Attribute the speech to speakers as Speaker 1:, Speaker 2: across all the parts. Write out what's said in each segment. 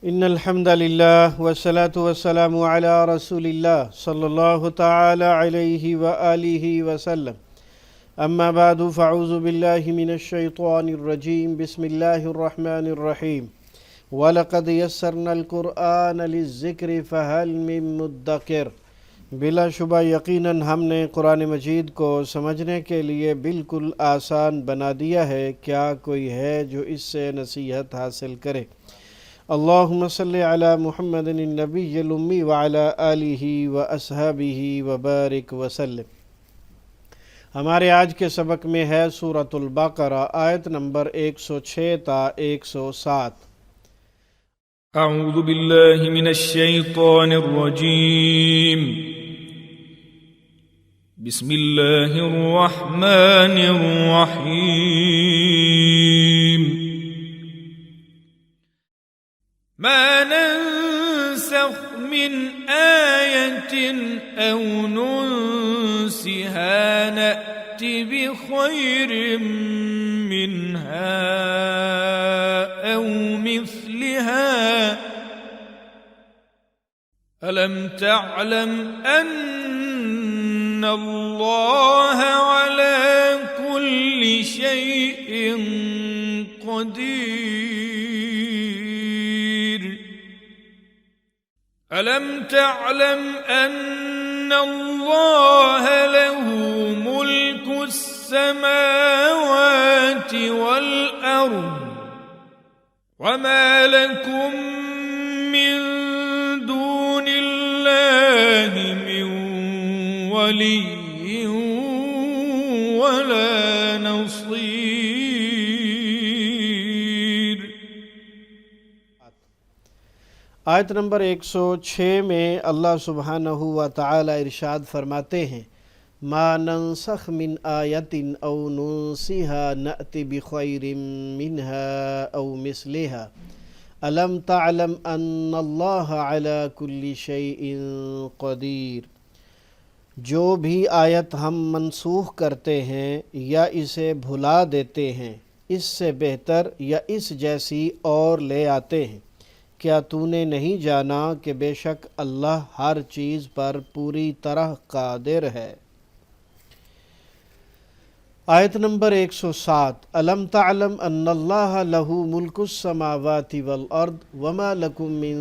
Speaker 1: ان الحمد لله والصلاة والسلام على رسول الله صلى الله تعالى عليه وآله وسلم اما بعد فاعوذ بالله من الشيطان الرجيم بسم الله الرحمن الرحيم وَلَقَدْ يَسَّرْنَا الْقُرْآنَ لِلذِّكْرِ فَهَلْ مِن مُدَّكِرٍ۔ بلا شبہ یقیناً ہم نے قرآن مجید کو سمجھنے کے لیے بالکل آسان بنا دیا ہے، کیا کوئی ہے جو اس سے نصیحت حاصل کرے۔ اللہم صلی علی محمد النبی الامی وعلی آلہ واصحابہ وبارک وسلم۔ ہمارے آج کے سبق میں ہے سورۃ البقرہ، آیت نمبر 106 تا 107۔
Speaker 2: اعوذ باللہ من الشیطان الرجیم، بسم اللہ الرحمن الرحیم۔ ما ننسخ من آیت او ننسها نأت بخیر منها او مثلها ألم تعلم أن الله على كل شيء قدير ألم تعلم أن الله له ملك السماوات والأرض وما لكم من دون الله من ولي ولا نصير۔
Speaker 1: آیت نمبر 106 میں اللہ سبحانہ و تعالی ارشاد فرماتے ہیں، ما ننسخ من آیت او ننسها نأت بخیر منها او مثلها الم تعلم ان اللہ علی کل شیء قدیر۔ جو بھی آیت ہم منسوخ کرتے ہیں یا اسے بھلا دیتے ہیں، اس سے بہتر یا اس جیسی اور لے آتے ہیں، کیا تو نے نہیں جانا کہ بے شک اللہ ہر چیز پر پوری طرح قادر ہے۔ آیت نمبر 107، الم تعلم ان اللہ لہ ملک السماوات والارض وما لکم من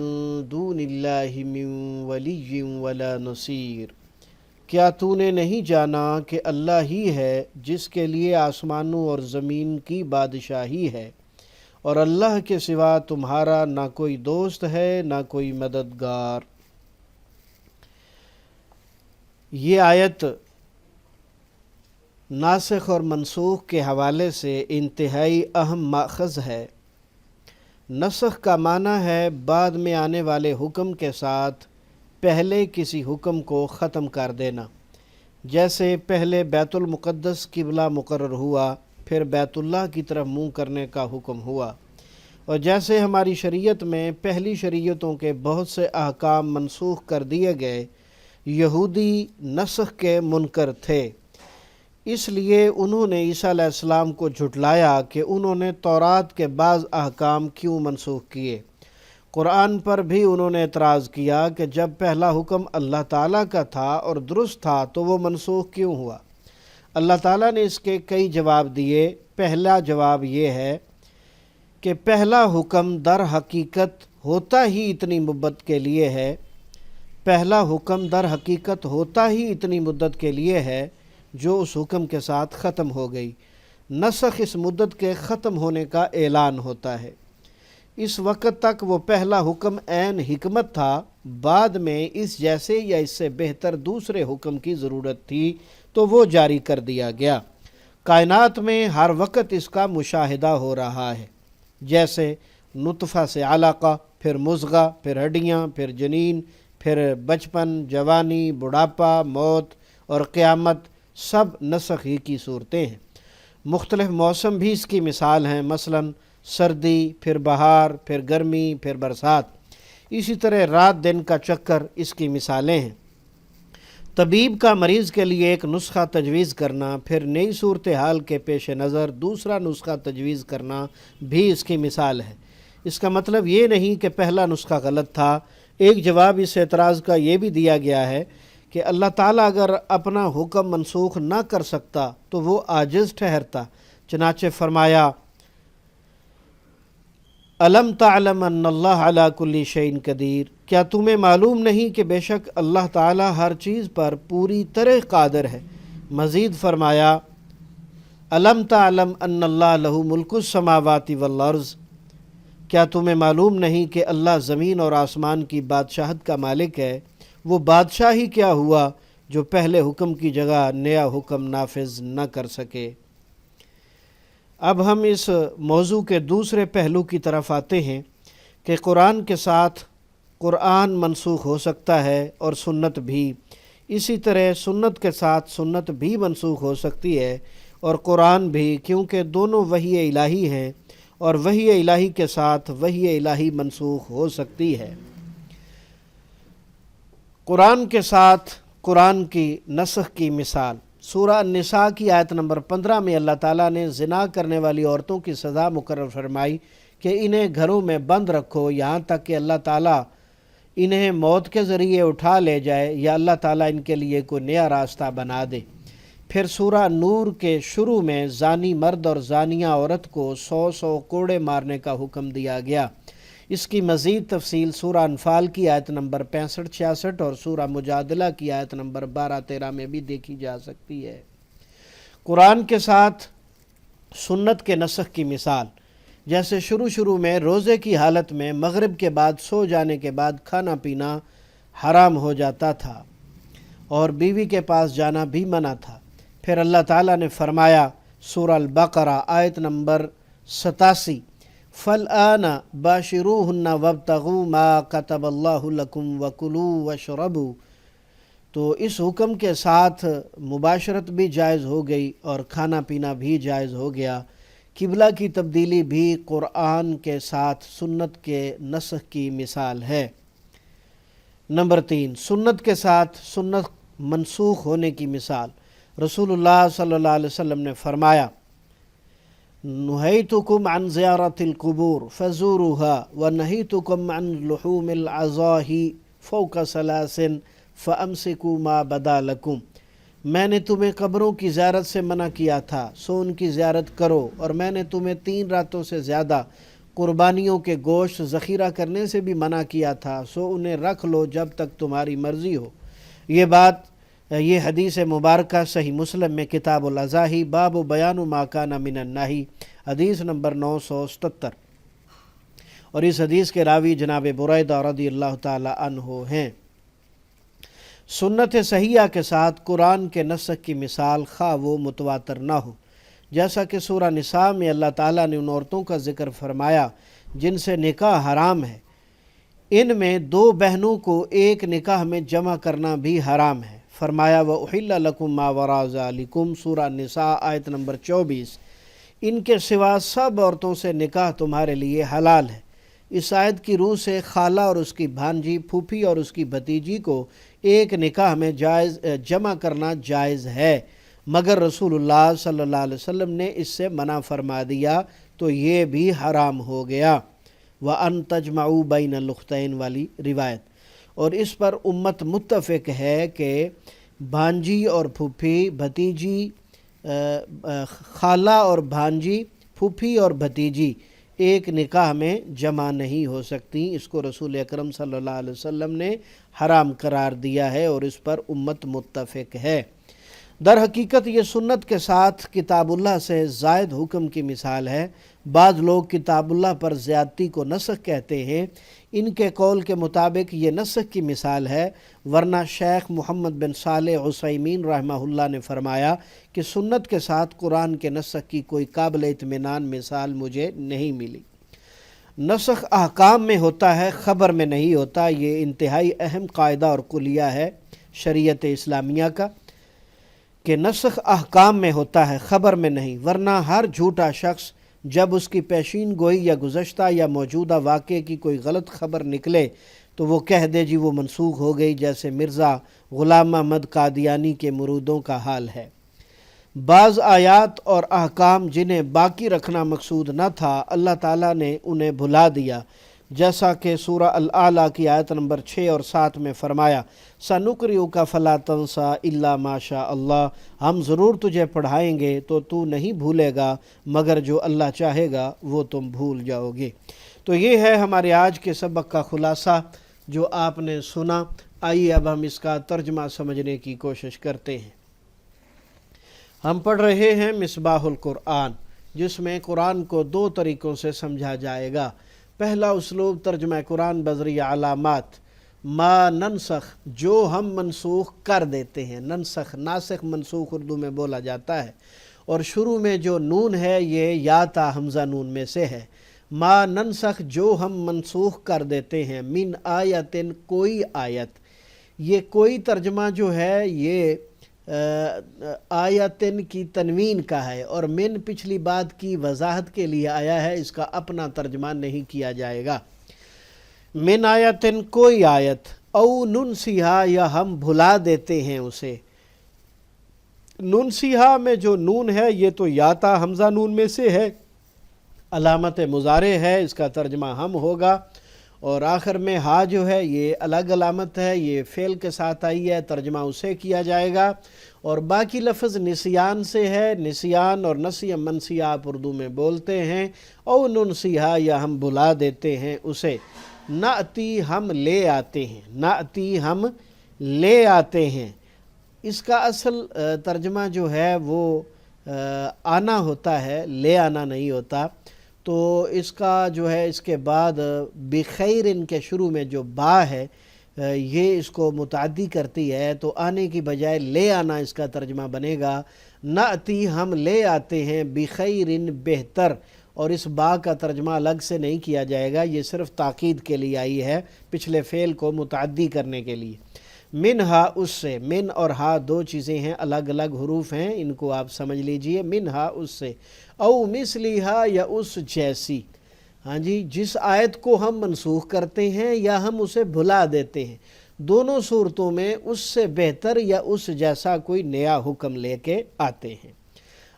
Speaker 1: دون اللہ من ولی ولا نصیر۔ کیا تو نے نہیں جانا کہ اللہ ہی ہے جس کے لیے آسمانوں اور زمین کی بادشاہی ہے، اور اللہ کے سوا تمہارا نہ کوئی دوست ہے نہ کوئی مددگار۔ یہ آیت ناسخ اور منسوخ کے حوالے سے انتہائی اہم ماخذ ہے۔ نسخ کا معنی ہے بعد میں آنے والے حکم کے ساتھ پہلے کسی حکم کو ختم کر دینا، جیسے پہلے بیت المقدس قبلہ مقرر ہوا، پھر بیت اللہ کی طرف منہ کرنے کا حکم ہوا، اور جیسے ہماری شریعت میں پہلی شریعتوں کے بہت سے احکام منسوخ کر دیے گئے۔ یہودی نسخ کے منکر تھے، اس لیے انہوں نے عیسیٰ علیہ السلام کو جھٹلایا کہ انہوں نے تورات کے بعض احکام کیوں منسوخ کیے۔ قرآن پر بھی انہوں نے اعتراض کیا کہ جب پہلا حکم اللہ تعالیٰ کا تھا اور درست تھا تو وہ منسوخ کیوں ہوا۔ اللہ تعالیٰ نے اس کے کئی جواب دیے۔ پہلا جواب یہ ہے کہ پہلا حکم در حقیقت ہوتا ہی اتنی مدت کے لیے ہے، پہلا حکم در حقیقت ہوتا ہی اتنی مدت کے لیے ہے جو اس حکم کے ساتھ ختم ہو گئی۔ نسخ اس مدت کے ختم ہونے کا اعلان ہوتا ہے۔ اس وقت تک وہ پہلا حکم عین حکمت تھا، بعد میں اس جیسے یا اس سے بہتر دوسرے حکم کی ضرورت تھی تو وہ جاری کر دیا گیا۔ کائنات میں ہر وقت اس کا مشاہدہ ہو رہا ہے، جیسے نطفہ سے علقہ، پھر مضغہ، پھر ہڈیاں، پھر جنین، پھر بچپن، جوانی، بڑھاپا، موت اور قیامت، سب نسخ ہی کی صورتیں ہیں۔ مختلف موسم بھی اس کی مثال ہیں، مثلاً سردی، پھر بہار، پھر گرمی، پھر برسات۔ اسی طرح رات دن کا چکر اس کی مثالیں ہیں۔ طبیب کا مریض کے لیے ایک نسخہ تجویز کرنا، پھر نئی صورتحال کے پیش نظر دوسرا نسخہ تجویز کرنا بھی اس کی مثال ہے۔ اس کا مطلب یہ نہیں کہ پہلا نسخہ غلط تھا۔ ایک جواب اس اعتراض کا یہ بھی دیا گیا ہے کہ اللہ تعالیٰ اگر اپنا حکم منسوخ نہ کر سکتا تو وہ عاجز ٹھہرتا، چنانچہ فرمایا الم تعلم ان اللہ علی کل شیء قدیر، کیا تمہیں معلوم نہیں کہ بے شک اللہ تعالیٰ ہر چیز پر پوری طرح قادر ہے۔ مزید فرمایا الم تعلم ان اللہ لہ ملک السماوات والارض، کیا تمہیں معلوم نہیں کہ اللہ زمین اور آسمان کی بادشاہت کا مالک ہے۔ وہ بادشاہ ہی کیا ہوا جو پہلے حکم کی جگہ نیا حکم نافذ نہ کر سکے۔ اب ہم اس موضوع کے دوسرے پہلو کی طرف آتے ہیں کہ قرآن کے ساتھ قرآن منسوخ ہو سکتا ہے اور سنت بھی، اسی طرح سنت کے ساتھ سنت بھی منسوخ ہو سکتی ہے اور قرآن بھی، کیونکہ دونوں وحی الہی ہیں اور وحی الہی کے ساتھ وحی الہی منسوخ ہو سکتی ہے۔ قرآن کے ساتھ قرآن کی نسخ کی مثال، سورہ النساء کی آیت نمبر 15 میں اللہ تعالیٰ نے زنا کرنے والی عورتوں کی سزا مقرر فرمائی کہ انہیں گھروں میں بند رکھو یہاں تک کہ اللہ تعالیٰ انہیں موت کے ذریعے اٹھا لے جائے یا اللہ تعالیٰ ان کے لیے کوئی نیا راستہ بنا دے۔ پھر سورہ نور کے شروع میں زانی مرد اور زانیہ عورت کو 100 کوڑے مارنے کا حکم دیا گیا۔ اس کی مزید تفصیل سورہ انفال کی آیت نمبر 65-66 اور سورہ مجادلہ کی آیت نمبر 12-13 میں بھی دیکھی جا سکتی ہے۔ قرآن کے ساتھ سنت کے نسخ کی مثال، جیسے شروع میں روزے کی حالت میں مغرب کے بعد سو جانے کے بعد کھانا پینا حرام ہو جاتا تھا اور بیوی کے پاس جانا بھی منع تھا۔ پھر اللہ تعالیٰ نے فرمایا سورہ البقرہ آیت نمبر 87 فَالْآنَ بَاشِرُوهُنَّ وَابْتَغُوا مَا كَتَبَ اللَّهُ لَكُمْ وَكُلُوا وَاشْرَبُوا، تو اس حکم کے ساتھ مباشرت بھی جائز ہو گئی اور کھانا پینا بھی جائز ہو گیا۔ قبلہ کی تبدیلی بھی قرآن کے ساتھ سنت کے نسخ کی مثال ہے۔ نمبر 3، سنت کے ساتھ سنت منسوخ ہونے کی مثال، رسول اللہ صلی اللہ علیہ وسلم نے فرمایا نہیتکم عن زیارت القبور فزوروها ونہیتکم عن لحوم العضاہی فوق 3 فامسکوا ما بدا لکم، میں نے تمہیں قبروں کی زیارت سے منع کیا تھا سو ان کی زیارت کرو، اور میں نے تمہیں 3 راتوں سے زیادہ قربانیوں کے گوشت ذخیرہ کرنے سے بھی منع کیا تھا سو انہیں رکھ لو جب تک تمہاری مرضی ہو۔ یہ حدیث مبارکہ صحیح مسلم میں کتاب الاضاحی باب بیان ما کان من النہی، حدیث نمبر 977، اور اس حدیث کے راوی جناب بریدہ رضی اللہ تعالی عنہ ہیں۔ سنت صحیحہ کے ساتھ قرآن کے نسخ کی مثال خواہ وہ متواتر نہ ہو، جیسا کہ سورہ نساء میں اللہ تعالیٰ نے ان عورتوں کا ذکر فرمایا جن سے نکاح حرام ہے، ان میں 2 بہنوں کو ایک نکاح میں جمع کرنا بھی حرام ہے۔ فرمایا وَأُحِلَّ لَكُم مَّا وَرَاءَ ذَلِكُمْ، سورہ نساء آیت نمبر 24، ان کے سوا سب عورتوں سے نکاح تمہارے لیے حلال ہے۔ اس آیت کی روح سے خالہ اور اس کی بھانجی، پھوپھی اور اس کی بھتیجی کو ایک نکاح میں جمع کرنا جائز ہے، مگر رسول اللہ صلی اللہ علیہ وسلم نے اس سے منع فرما دیا تو یہ بھی حرام ہو گیا۔ وَأَن تَجْمَعُوا بَيْنَ الْأُخْتَيْنِ والی روایت، اور اس پر امت متفق ہے کہ بھانجی اور پھوپھی، بھتیجی، خالہ اور بھانجی، پھوپھی اور بھتیجی ایک نکاح میں جمع نہیں ہو سکتی۔ اس کو رسول اکرم صلی اللہ علیہ وسلم نے حرام قرار دیا ہے اور اس پر امت متفق ہے۔ در حقیقت یہ سنت کے ساتھ کتاب اللہ سے زائد حکم کی مثال ہے۔ بعض لوگ کتاب اللہ پر زیادتی کو نسخ کہتے ہیں، ان کے قول کے مطابق یہ نسخ کی مثال ہے، ورنہ شیخ محمد بن صالح عثیمین رحمہ اللہ نے فرمایا کہ سنت کے ساتھ قرآن کے نسخ کی کوئی قابل اطمینان مثال مجھے نہیں ملی۔ نسخ احکام میں ہوتا ہے، خبر میں نہیں ہوتا۔ یہ انتہائی اہم قاعدہ اور کلیہ ہے شریعت اسلامیہ کا کہ نسخ احکام میں ہوتا ہے، خبر میں نہیں، ورنہ ہر جھوٹا شخص جب اس کی پیشین گوئی یا گزشتہ یا موجودہ واقعے کی کوئی غلط خبر نکلے تو وہ کہہ دے جی وہ منسوخ ہو گئی، جیسے مرزا غلام محمد قادیانی کے مرودوں کا حال ہے۔ بعض آیات اور احکام جنہیں باقی رکھنا مقصود نہ تھا، اللہ تعالیٰ نے انہیں بھلا دیا، جیسا کہ سورہ الاعلیٰ کی آیت نمبر 6 اور 7 میں فرمایا سَنُقْرِئُكَ فَلَا تَنْسَىٰ إِلَّا مَا شَاءَ اللَّهُ، ہم ضرور تجھے پڑھائیں گے تو تو نہیں بھولے گا مگر جو اللہ چاہے گا وہ تم بھول جاؤ گے۔ تو یہ ہے ہمارے آج کے سبق کا خلاصہ جو آپ نے سنا۔ آئیے اب ہم اس کا ترجمہ سمجھنے کی کوشش کرتے ہیں۔ ہم پڑھ رہے ہیں مصباح القرآن، جس میں قرآن کو 2 طریقوں سے سمجھا جائے گا۔ پہلا اسلوب ترجمہ قرآن بذریعہ علامات، ما ننسخ، جو ہم منسوخ کر دیتے ہیں۔ ننسخ، ناسخ منسوخ اردو میں بولا جاتا ہے، اور شروع میں جو نون ہے یہ یا تا حمزہ نون میں سے ہے۔ ما ننسخ، جو ہم منسوخ کر دیتے ہیں، من آیتن، کوئی آیت۔ یہ کوئی ترجمہ جو ہے یہ آیتن کی تنوین کا ہے، اور من پچھلی بات کی وضاحت کے لیے آیا ہے، اس کا اپنا ترجمہ نہیں کیا جائے گا۔ من آیتن، کوئی آیت، او ننسیہا، یا ہم بھلا دیتے ہیں اسے۔ ننسیہا میں جو نون ہے یہ تو یا تا حمزہ نون میں سے ہے، علامت مضارع ہے، اس کا ترجمہ ہم ہوگا، اور آخر میں ہا جو ہے یہ الگ علامت ہے، یہ فعل کے ساتھ آئی ہے، ترجمہ اسے کیا جائے گا۔ اور باقی لفظ نسیان سے ہے، نسیان اور نسی منسی آپ اردو میں بولتے ہیں۔ او ننسیہا، یا ہم بھلا دیتے ہیں اسے۔ ناتی، ہم لے آتے ہیں، ناتی، ہم لے آتے ہیں۔ اس کا اصل ترجمہ جو ہے وہ آنا ہوتا ہے، لے آنا نہیں ہوتا۔ تو اس کا جو ہے اس کے بعد بخیر ان کے شروع میں جو با ہے یہ اس کو متعدی کرتی ہے، تو آنے کی بجائے لے آنا اس کا ترجمہ بنے گا۔ ناتی، ہم لے آتے ہیں، بخیر، بہتر، اور اس با کا ترجمہ الگ سے نہیں کیا جائے گا، یہ صرف تاکید کے لیے آئی ہے، پچھلے فعل کو متعدی کرنے کے لیے۔ منہا، اس سے، من اور ہا 2 چیزیں ہیں، الگ الگ حروف ہیں، ان کو آپ سمجھ لیجئے۔ منہا، اس سے، او مثلیہا، یا اس جیسی۔ ہاں جی، جس آیت کو ہم منسوخ کرتے ہیں یا ہم اسے بھلا دیتے ہیں، دونوں صورتوں میں اس سے بہتر یا اس جیسا کوئی نیا حکم لے کے آتے ہیں۔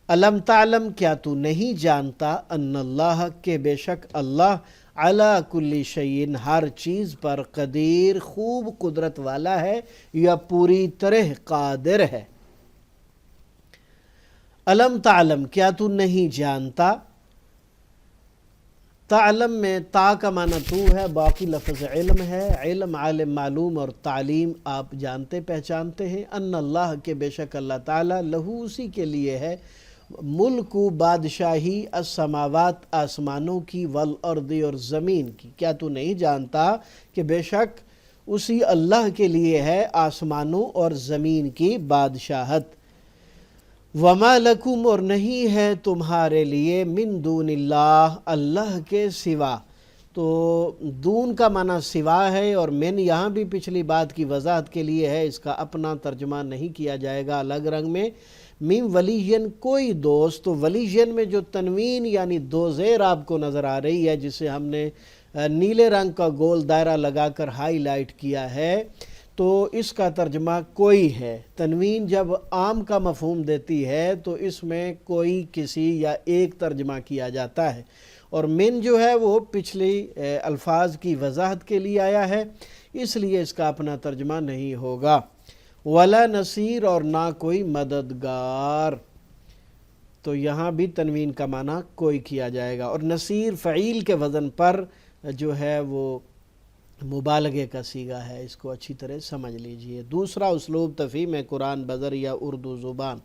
Speaker 1: الم تعلم، کیا تو نہیں جانتا، ان اللہ، کہ بے شک اللہ، علی کل شیء، ہر چیز پر، قدیر، خوب قدرت والا ہے یا پوری طرح قادر ہے۔ الم تعلم، کیا تو نہیں جانتا۔ تعلم میں تا کا معنی تو ہے، باقی لفظ علم ہے، علم، عالم، معلوم، اور تعلیم آپ جانتے پہچانتے ہیں۔ ان اللہ، کے بے شک اللہ تعالیٰ، لہو، اسی کے لیے ہے، ملک، بادشاہی، السماوات، آسمانوں کی، والارض، اور زمین کی۔ کیا تو نہیں جانتا کہ بے شک اسی اللہ کے لیے ہے آسمانوں اور زمین کی بادشاہت۔ وما لکم، اور نہیں ہے تمہارے لیے، من دون اللہ، اللہ کے سوا۔ تو دون کا معنی سوا ہے، اور من یہاں بھی پچھلی بات کی وضاحت کے لیے ہے، اس کا اپنا ترجمہ نہیں کیا جائے گا الگ رنگ میں۔ من ولیین، کوئی دوست۔ تو ولیین میں جو تنوین یعنی 2 زیر آپ کو نظر آ رہی ہے، جسے ہم نے نیلے رنگ کا گول دائرہ لگا کر ہائی لائٹ کیا ہے، تو اس کا ترجمہ کوئی ہے۔ تنوین جب عام کا مفہوم دیتی ہے تو اس میں کوئی، کسی یا ایک ترجمہ کیا جاتا ہے، اور من جو ہے وہ پچھلی الفاظ کی وضاحت کے لیے آیا ہے، اس لیے اس کا اپنا ترجمہ نہیں ہوگا۔ ولا نصیر، اور نہ کوئی مددگار۔ تو یہاں بھی تنوین کا معنی کوئی کیا جائے گا، اور نصیر فعیل کے وزن پر جو ہے وہ مبالغے کا صیغہ ہے، اس کو اچھی طرح سمجھ لیجئے۔ دوسرا اسلوب تفہیم قرآن بذریعہ اردو زبان۔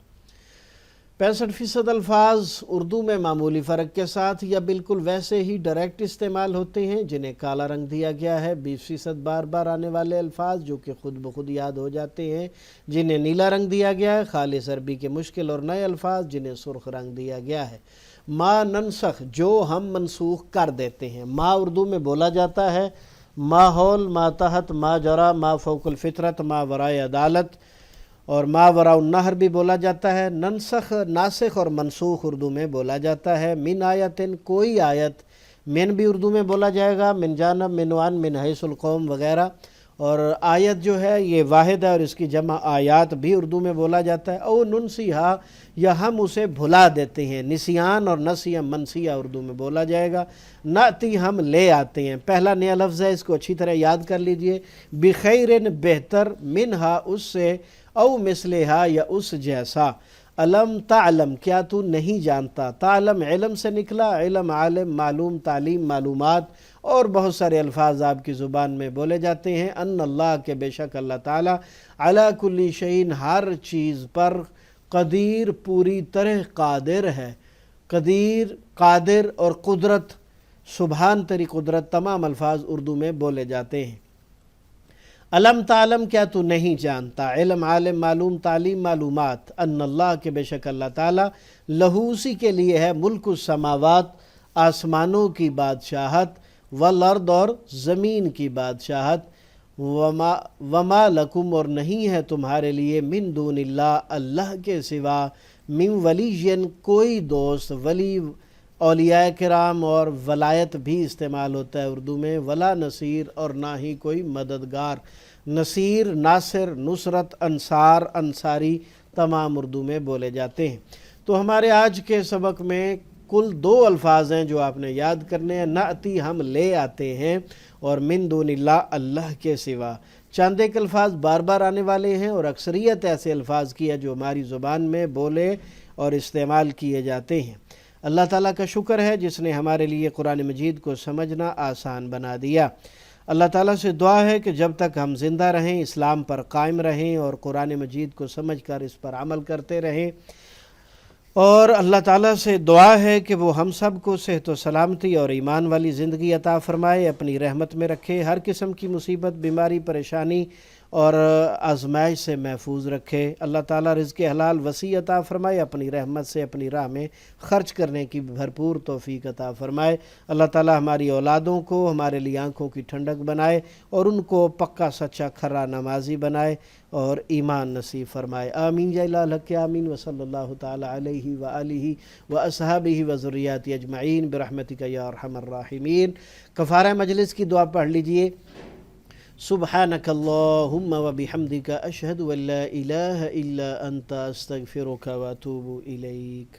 Speaker 1: 65% الفاظ اردو میں معمولی فرق کے ساتھ یا بالکل ویسے ہی ڈائریکٹ استعمال ہوتے ہیں، جنہیں کالا رنگ دیا گیا ہے۔ 20% بار بار آنے والے الفاظ جو کہ خود بخود یاد ہو جاتے ہیں، جنہیں نیلا رنگ دیا گیا ہے۔ خالص عربی کے مشکل اور نئے الفاظ جنہیں سرخ رنگ دیا گیا ہے۔ ما ننسخ، جو ہم منسوخ کر دیتے ہیں۔ ما اردو میں بولا جاتا ہے ماحول، ماتحت، ما جرا، ما فوق الفطرت، ما ورائے عدالت، اور ماوراء النہر بھی بولا جاتا ہے۔ ناسخ اور منسوخ اردو میں بولا جاتا ہے۔ من آیتن کوئی آیت، من بھی اردو میں بولا جائے گا، من جانب، من وان، من حیث القوم وغیرہ، اور آیت جو ہے یہ واحد ہے اور اس کی جمع آیات بھی اردو میں بولا جاتا ہے۔ او ننسیہا، یا ہم اسے بھلا دیتے ہیں، نسیان اور نسیہ منسیہ اردو میں بولا جائے گا۔ ناتی ہم لے آتے ہیں، پہلا نیا لفظ ہے، اس کو اچھی طرح یاد کر لیجئے۔ بخیرن بہتر، منہا اس سے، او مثلہا یا اس جیسا۔ علم تعلم کیا تو نہیں جانتا، تعلم علم سے نکلا، علم عالم معلوم تعلیم معلومات، اور بہت سارے الفاظ آپ کی زبان میں بولے جاتے ہیں۔ ان اللہ کے بے شک اللہ تعالیٰ علی کل شیء ہر چیز پر، قدیر پوری طرح قادر ہے۔ قدیر، قادر اور قدرت، سبحان تری قدرت، تمام الفاظ اردو میں بولے جاتے ہیں۔ علم تعلم کیا تو نہیں جانتا، علم عالم معلوم تعلیم معلومات، ان اللہ کے بے شک اللہ تعالیٰ، لہو اسی کے لیے ہے، ملک السماوات آسمانوں کی بادشاہت، والارض اور زمین کی بادشاہت، وما لکم اور نہیں ہے تمہارے لیے، من دون اللہ اللہ کے سوا، من ولی کوئی دوست، ولی اولیاء کرام اور ولایت بھی استعمال ہوتا ہے اردو میں، ولا نصیر اور نہ ہی کوئی مددگار۔ نصیر، ناصر، نصرت، انصار، انصاری تمام اردو میں بولے جاتے ہیں۔ تو ہمارے آج کے سبق میں کل 2 الفاظ ہیں جو آپ نے یاد کرنے ہیں۔ ناتی ہم لے آتے ہیں، اور من دون اللہ اللہ کے سوا۔ چند ایک الفاظ بار بار آنے والے ہیں، اور اکثریت ایسے الفاظ کی ہے جو ہماری زبان میں بولے اور استعمال کیے جاتے ہیں۔ اللہ تعالیٰ کا شکر ہے جس نے ہمارے لیے قرآن مجید کو سمجھنا آسان بنا دیا۔ اللہ تعالیٰ سے دعا ہے کہ جب تک ہم زندہ رہیں اسلام پر قائم رہیں اور قرآن مجید کو سمجھ کر اس پر عمل کرتے رہیں، اور اللہ تعالیٰ سے دعا ہے کہ وہ ہم سب کو صحت و سلامتی اور ایمان والی زندگی عطا فرمائے، اپنی رحمت میں رکھے، ہر قسم کی مصیبت، بیماری، پریشانی اور آزمائش سے محفوظ رکھے۔ اللہ تعالیٰ رزق حلال وسیع عطا فرمائے، اپنی رحمت سے اپنی راہ میں خرچ کرنے کی بھرپور توفیق عطا فرمائے۔ اللہ تعالیٰ ہماری اولادوں کو ہمارے لیے آنکھوں کی ٹھنڈک بنائے، اور ان کو پکا سچا کھرا نمازی بنائے اور ایمان نصیب فرمائے۔ آمین یا الہ الحق آمین، وصلی اللہ تعالی علیہ وآلہ واصحابہ وذریاتہ اجمعین برحمتک یا ارحم الراحمین۔ کفارہ مجلس کی دعا پڑھ لیجئے۔ سبحانک اللہم وبحمدک اشہد ان لا الہ الا انت استغفرک واتوب الیک۔